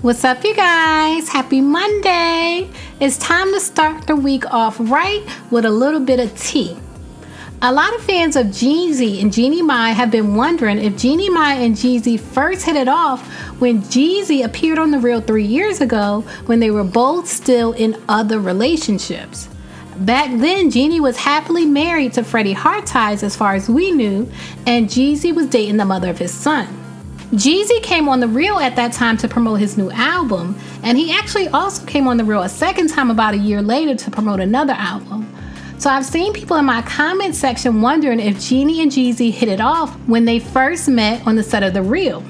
What's up, you guys? Happy Monday. It's time to start the week off right with a little bit of tea. A lot of fans of Jeezy and Jeannie Mai have been wondering if Jeannie Mai and Jeezy first hit it off when Jeezy appeared on The Real 3 years ago when they were both still in other relationships. Back then, Jeannie was happily married to Freddy Harteis as far as we knew, and Jeezy was dating the mother of his son. Jeezy came on The Real at that time to promote his new album, and he actually also came on The Real a second time about a year later to promote another album. So I've seen people in my comment section wondering if Jeannie and Jeezy hit it off when they first met on the set of The Real.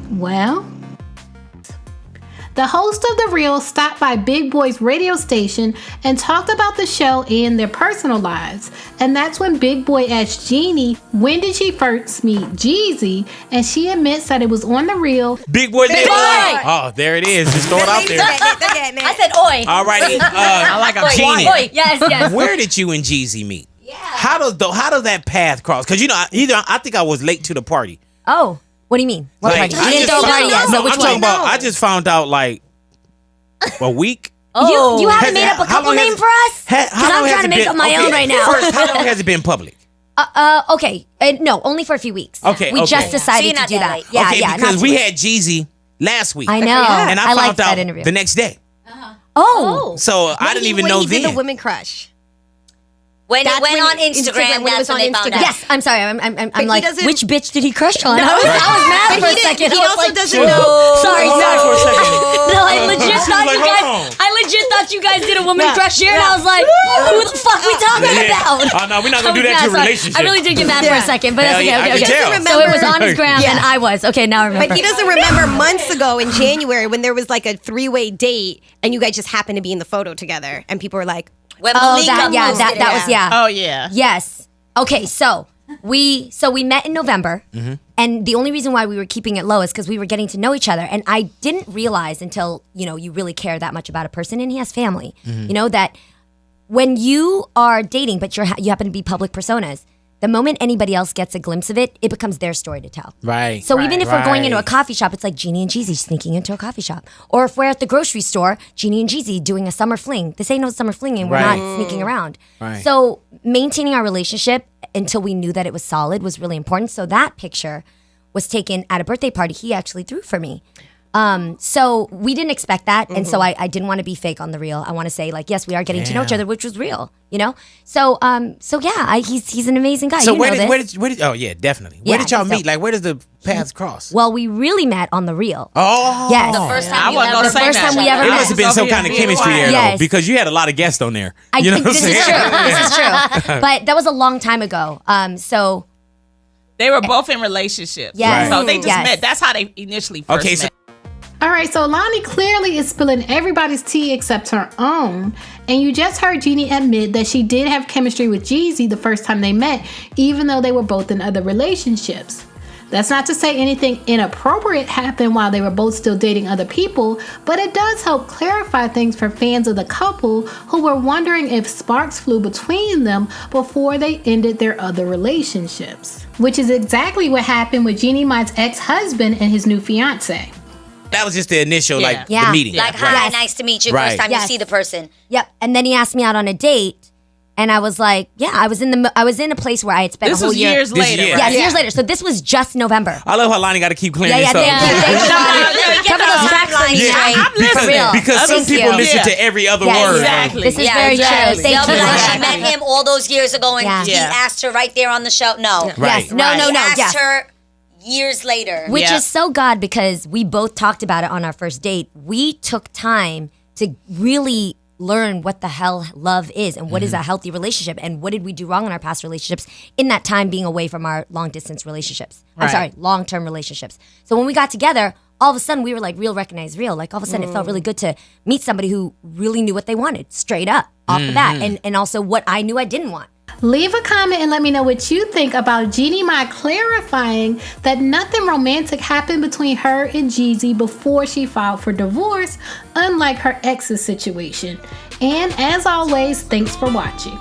Well, the host of The Real stopped by Big Boy's radio station and talked about the show and their personal lives. And that's when Big Boy asked Jeannie when did she first meet Jeezy, and she admits that it was on The Real. Big Boy did. Boy. Oh, there it is. Just throw it out there. I said oi. All right. I like a Jeannie. Oi. Yes. Where did you and Jeezy meet? Yeah. How does that path cross? Because I think I was late to the party. Oh. What do you mean? What party? You didn't throw a party yet. No, So which I'm talking one? about. I just found out like a week. You haven't made up a couple name for us? Because I'm trying to make up my own right now. First, how long has it been public? Okay. No, only for a few weeks. Okay. We just decided to do that. Yeah, okay, yeah. because we had Jeezy last week. I know. And I liked found out that interview. the next day. Oh. So I didn't even know When he did then. the woman crush. When it went on Instagram, when it that's was on when they found out. Yes, I'm sorry. I'm he like, doesn't- which bitch did he crush on? No, I was mad for a But second. he I was also like, doesn't know. Sorry, Hold on for a second. No, I legit thought like, you hold guys. on. I legit thought you guys did a woman crush here, and I was like, who the fuck we talking about? Oh no, we're not gonna do that to a relationship. I really did get mad for a second, but that's Hell yeah, okay. I can tell. So it was on his gram, Yeah. and I was okay. Now I remember. But he doesn't remember months ago in January when there was like a 3-way date and you guys just happened to be in the photo together and people were like, When Oh, Malika posted that it. was yeah. Oh yeah. Yes. Okay, so we met in November, and the only reason why we were keeping it low is because we were getting to know each other, and I didn't realize until you really care that much about a person, and he has family, that when you are dating, but you happen to be public personas, the moment anybody else gets a glimpse of it, it becomes their story to tell. Right. So even if we're going into a Right. coffee shop, it's like Jeannie and Jeezy sneaking into a coffee shop. Or if we're at the grocery store, Jeannie and Jeezy doing a summer fling. This ain't no summer fling and we're Right. not sneaking around. Right. So maintaining our relationship until we knew that it was solid was really important. So that picture was taken at a birthday party he actually threw for me. So we didn't expect that, and so I didn't want to be fake on The Real. I want to say like, yes, we are getting to know each other, which was real, So yeah, he's an amazing guy. So you where know did, this. where did? Oh yeah, definitely. Yeah, Where did y'all so- meet? Like, where does the paths cross? Well, we really met on The Real. Oh, Yes. The first time I you wasn't ever gonna say first that. time we ever There met. must have been some kind of chemistry there, Yes. though, because you had a lot of guests on there. I You know think what this I'm is saying? true. This is true. But that was a long time ago. So They were both in relationships. Yes. So they just Yes. met. That's how they initially first Okay, so met. All right, so Lonnie clearly is spilling everybody's tea except her own. And you just heard Jeannie admit that she did have chemistry with Jeezy the first time they met, even though they were both in other relationships. That's not to say anything inappropriate happened while they were both still dating other people, but it does help clarify things for fans of the couple who were wondering if sparks flew between them before they ended their other relationships. Which is exactly what happened with Jeannie Mai's ex-husband and his new fiance. that was just the initial, Yeah. the Yeah. meeting. Like, hi, Yes. nice to meet you. Right. First time Yes. you see the person. yep. And then he asked me out on a date, and I was like, yeah, I was in a place where I had spent This a whole was year. years This later. year. Right? Yes, years later. So this was just November. I love how Lonnie got to keep clearing Yeah, this thank up. you. Thank you, Lonnie. Get Cover the those tracks for timeline me. straight. I'm because listening. because some Thank people you. listen Yeah. to every other Yes. word. Exactly. This is Yeah, very exactly. true. They'll Thank be you. like, she Exactly. met him all those years ago and Yeah. he Yeah. asked her right there on the show. No. Right. Yes. No, Right. no, He no. asked Yes. her years later. Which Yeah. is so God because we both talked about it on our first date. We took time to really learn what the hell love is and what is a healthy relationship and what did we do wrong in our past relationships in that time being away from our long distance relationships. I'm Right. sorry, long term relationships. So when we got together, all of a sudden we were like real recognize real. Like all of a sudden it felt really good to meet somebody who really knew what they wanted straight up off the bat and also what I knew I didn't want. Leave a comment and let me know what you think about Jeannie Mai clarifying that nothing romantic happened between her and Jeezy before she filed for divorce, unlike her ex's situation. And as always, thanks for watching.